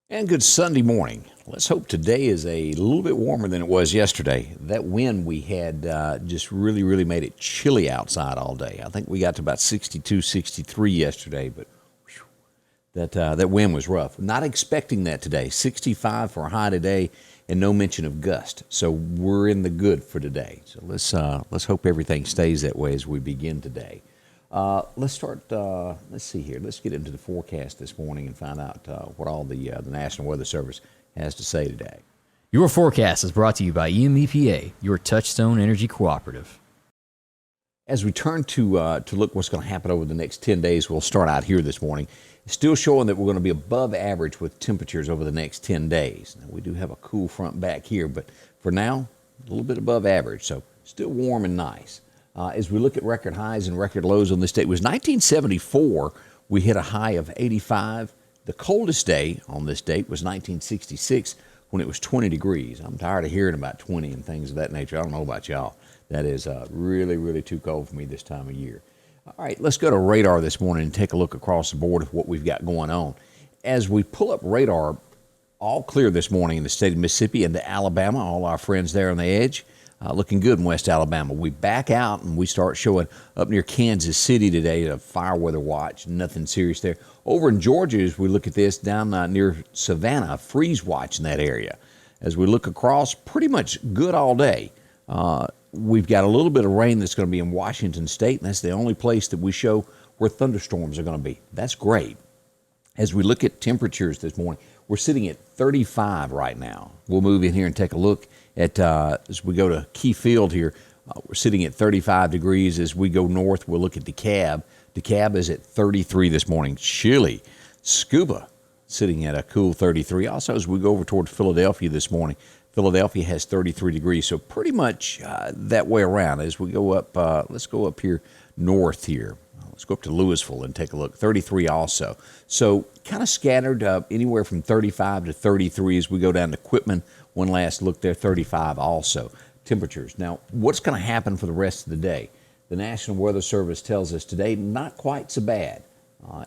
And good Sunday morning. Let's hope today is a little bit warmer than it was yesterday. That wind we had just really made it chilly outside all day. I think we got to about 62, 63 yesterday, but whew, that wind was rough. Not expecting that today. 65 for a high today, and no mention of gust. So we're in the good for today. So let's hope everything stays that way as we begin today. Let's start. Let's see here. Let's get into the forecast this morning and find out what all the National Weather Service has to say today. Your forecast is brought to you by EMEPA, your Touchstone Energy Cooperative. As we turn to look what's going to happen over the next 10 days, we'll start out here this morning. It's still showing that we're going to be above average with temperatures over the next 10 days. Now, we do have a cool front back here, but for now, a little bit above average, so still warm and nice. As we look at record highs and record lows on this date, it was 1974. We hit a high of 85. The coldest day on this date was 1966 when it was 20 degrees. I'm tired of hearing about 20 and things of that nature. I don't know about y'all. That is really too cold for me this time of year. All right, let's go to radar this morning and take a look across the board of what we've got going on. As we pull up radar, all clear this morning in the state of Mississippi and to Alabama, all our friends there on the edge. Looking good in West Alabama. We back out and we start showing up near Kansas City today a fire weather watch. Nothing serious there. Over in Georgia, as we look at this, down near Savannah, freeze watch in that area. As we look across, pretty much good all day. We've got a little bit of rain that's going to be in Washington State, and that's the only place that we show where thunderstorms are going to be. That's great. As we look at temperatures this morning, we're sitting at 35 right now. We'll move in here and take a look at, as we go to Key Field here, we're sitting at 35 degrees. As we go north, we'll look at DeKalb. DeKalb is at 33 this morning. Chilly. Scuba sitting at a cool 33. Also, as we go over toward Philadelphia this morning, Philadelphia has 33 degrees. So pretty much that way around. As we go up, let's go up here north here. Let's go up to Louisville and take a look. 33 also. So kind of scattered anywhere from 35 to 33 as we go down to Quitman. One last look there, 35 also. Temperatures. Now, what's going to happen for the rest of the day? The National Weather Service tells us today not quite so bad.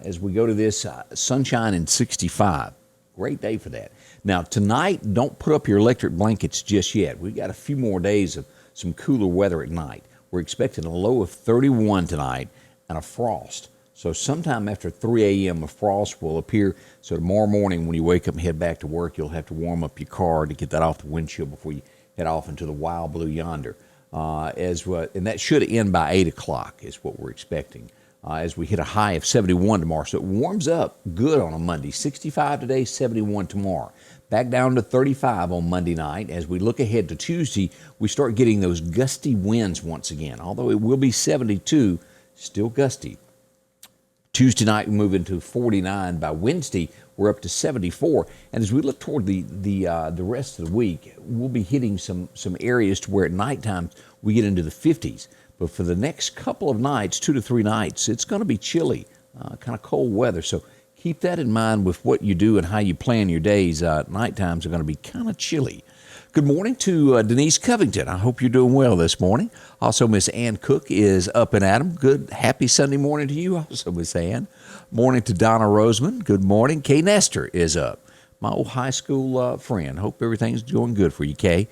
As we go to this, sunshine and 65. Great day for that. Now, tonight, don't put up your electric blankets just yet. We've got a few more days of some cooler weather at night. We're expecting a low of 31 tonight and a frost. So sometime after 3 a.m. a frost will appear. So tomorrow morning when you wake up and head back to work, you'll have to warm up your car to get that off the windshield before you head off into the wild blue yonder. And that should end by 8 o'clock is what we're expecting. As we hit a high of 71 tomorrow. So it warms up good on a Monday. 65 today, 71 tomorrow. Back down to 35 on Monday night. As we look ahead to Tuesday, we start getting those gusty winds once again. Although it will be 72, still gusty. Tuesday night, we move into 49. By Wednesday, we're up to 74. And as we look toward the rest of the week, we'll be hitting some areas to where at nighttime we get into the 50s. But for the next couple of nights, 2 to 3 nights, it's going to be chilly, kind of cold weather. So keep that in mind with what you do and how you plan your days. Night times are going to be kind of chilly. Good morning to Denise Covington. I hope you're doing well this morning. Also, Miss Ann Cook is up and at 'em. Good, happy Sunday morning to you also, Miss Ann. Morning to Donna Roseman. Good morning. Kay Nestor is up. My old high school friend. Hope everything's doing good for you, Kay.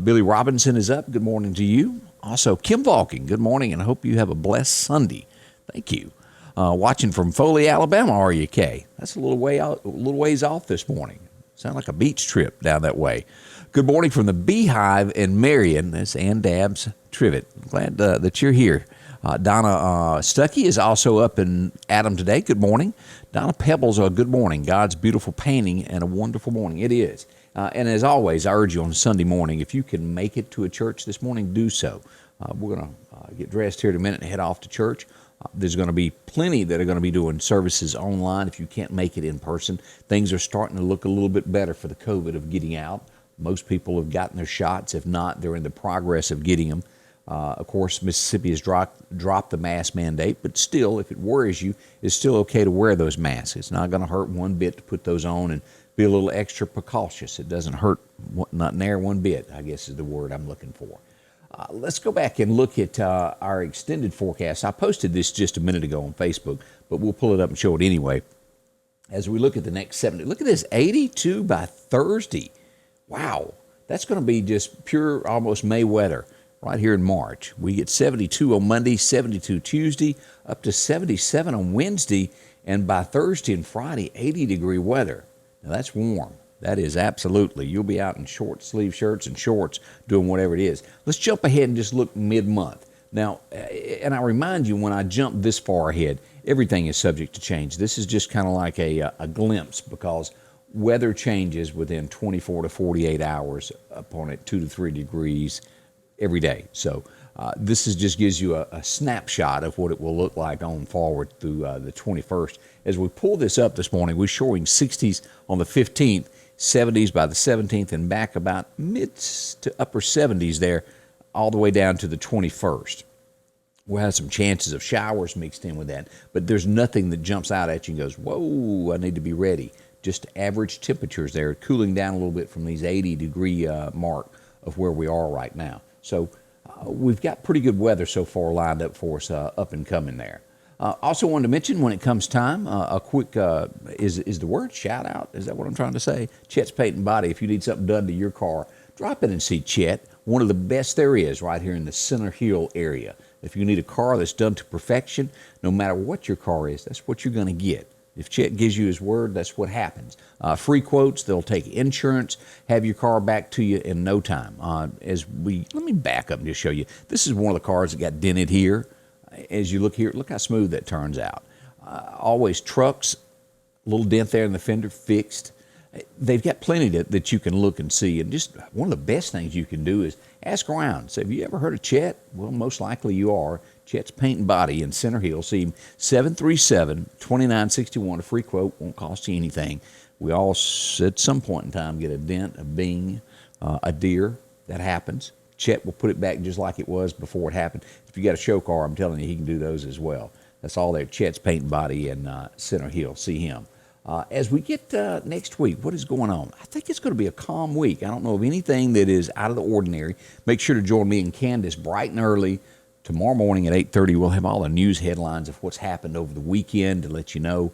Billy Robinson is up. Good morning to you. Also, Kim Valking. Good morning, and I hope you have a blessed Sunday. Thank you. Watching from Foley, Alabama, are you, Kay? That's a little ways off this morning. Sound like a beach trip down that way. Good morning from the Beehive in Marion. That's Ann Dabbs Trivet. Glad that you're here. Donna Stuckey is also up in Adam today. Good morning. Donna Pebbles, good morning. God's beautiful painting and a wonderful morning. It is. And as always, I urge you on Sunday morning, if you can make it to a church this morning, do so. We're going to get dressed here in a minute and head off to church. There's going to be plenty that are going to be doing services online if you can't make it in person. Things are starting to look a little bit better for the COVID of getting out. Most people have gotten their shots. If not, they're in the progress of getting them. Of course, Mississippi has dropped the mask mandate, but still, if it worries you, it's still okay to wear those masks. It's not going to hurt one bit to put those on and be a little extra precautious. It doesn't hurt, not near one bit, I guess is the word I'm looking for. Let's go back and look at our extended forecast. I posted this just a minute ago on Facebook, but we'll pull it up and show it anyway. as we look at the next 70. Look at this, 82 by Thursday. Wow, that's going to be just pure, almost May weather right here in March. We get 72 on Monday, 72 Tuesday, up to 77 on Wednesday, and by Thursday and Friday, 80-degree weather. Now, that's warm. That is absolutely. You'll be out in short sleeve shirts and shorts doing whatever it is. Let's jump ahead and just look mid-month. Now, and I remind you, when I jump this far ahead, everything is subject to change. This is just kind of like a glimpse, because weather changes within 24 to 48 hours upon it, 2 to 3 degrees every day. So this is just gives you a snapshot of what it will look like on forward through the 21st. As we pull this up this morning, we're showing 60s on the 15th, 70s by the 17th, and back about mid to upper 70s there, all the way down to the 21st. We'll have some chances of showers mixed in with that, but there's nothing that jumps out at you and goes, whoa, I need to be ready. Just average temperatures there, cooling down a little bit from these 80-degree mark of where we are right now. So we've got pretty good weather so far lined up for us up and coming there. Also wanted to mention, when it comes time, a quick, is the word shout out? Is that what I'm trying to say? Chet's Paint and Body. If you need something done to your car, drop in and see Chet. One of the best there is right here in the Center Hill area. If you need a car that's done to perfection, no matter what your car is, that's what you're going to get. If Chet gives you his word, that's what happens. Free quotes, they'll take insurance, have your car back to you in no time. Let me back up and just show you. This is one of the cars that got dented here. As you look here, look how smooth that turns out. Always trucks, little dent there in the fender, fixed. They've got plenty that you can look and see. And just one of the best things you can do is ask around. Say, have you ever heard of Chet? Well, most likely you are. Chet's Paint and Body in Center Hill. See him, 737-2961. A free quote, won't cost you anything. We all, at some point in time, get a dent, a bing, a deer. That happens. Chet will put it back just like it was before it happened. If you got a show car, I'm telling you, he can do those as well. That's all there. Chet's Paint and Body in Center Hill. See him. As we get next week, what is going on? I think it's going to be a calm week. I don't know of anything that is out of the ordinary. Make sure to join me and Candace bright and early tomorrow morning at 8:30. We'll have all the news headlines of what's happened over the weekend to let you know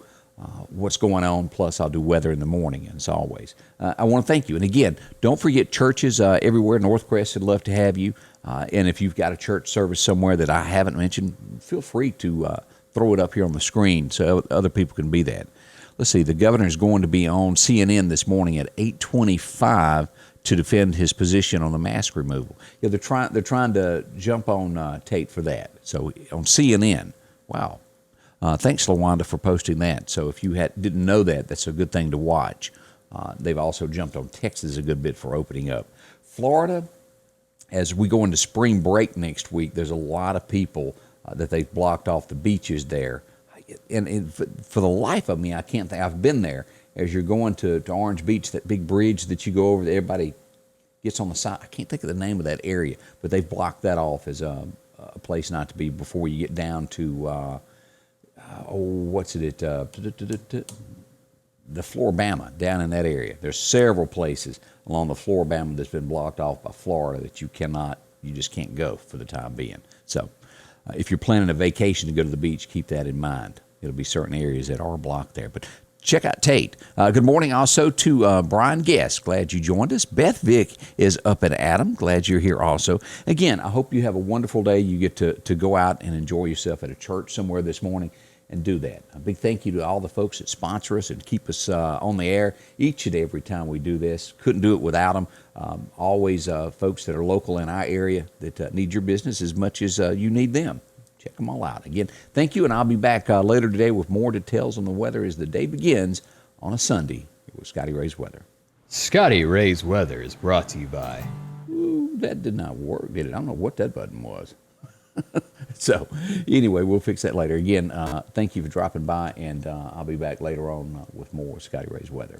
what's going on. Plus, I'll do weather in the morning, as always. I want to thank you. And again, don't forget, churches everywhere. Northcrest would love to have you. And if you've got a church service somewhere that I haven't mentioned, feel free to throw it up here on the screen so other people can be that. Let's see, the governor is going to be on CNN this morning at 8:25 to defend his position on the mask removal. Yeah, they're trying to jump on Tate for that. So on CNN, wow. Thanks, LaWanda, for posting that. So if you didn't know that, that's a good thing to watch. They've also jumped on Texas a good bit for opening up. Florida, as we go into spring break next week, there's a lot of people that they've blocked off the beaches there. And for the life of me, I can't think. I've been there. As you're going to Orange Beach, that big bridge that you go over, that everybody gets on the side. I can't think of the name of that area, but they've blocked that off as a place not to be before you get down to, the Floribama, down in that area. There's several places along the Floribama that's been blocked off by Florida that you just can't go for the time being. So if you're planning a vacation to go to the beach, keep that in mind. It'll be certain areas that are blocked there. But check out Tate. Good morning also to Brian Guest. Glad you joined us. Beth Vick is up at Adam. Glad you're here also. Again, I hope you have a wonderful day. You get to go out and enjoy yourself at a church somewhere this morning and do that. A big thank you to all the folks that sponsor us and keep us on the air each and every time we do this. Couldn't do it without them. Always folks that are local in our area that need your business as much as you need them. Check them all out. Again, thank you, and I'll be back later today with more details on the weather as the day begins on a Sunday with Scotty Ray's Weather. Scotty Ray's Weather is brought to you by... Ooh, that did not work, did it? I don't know what that button was. So, anyway, we'll fix that later. Again, thank you for dropping by, and I'll be back later on with more Scotty Ray's Weather.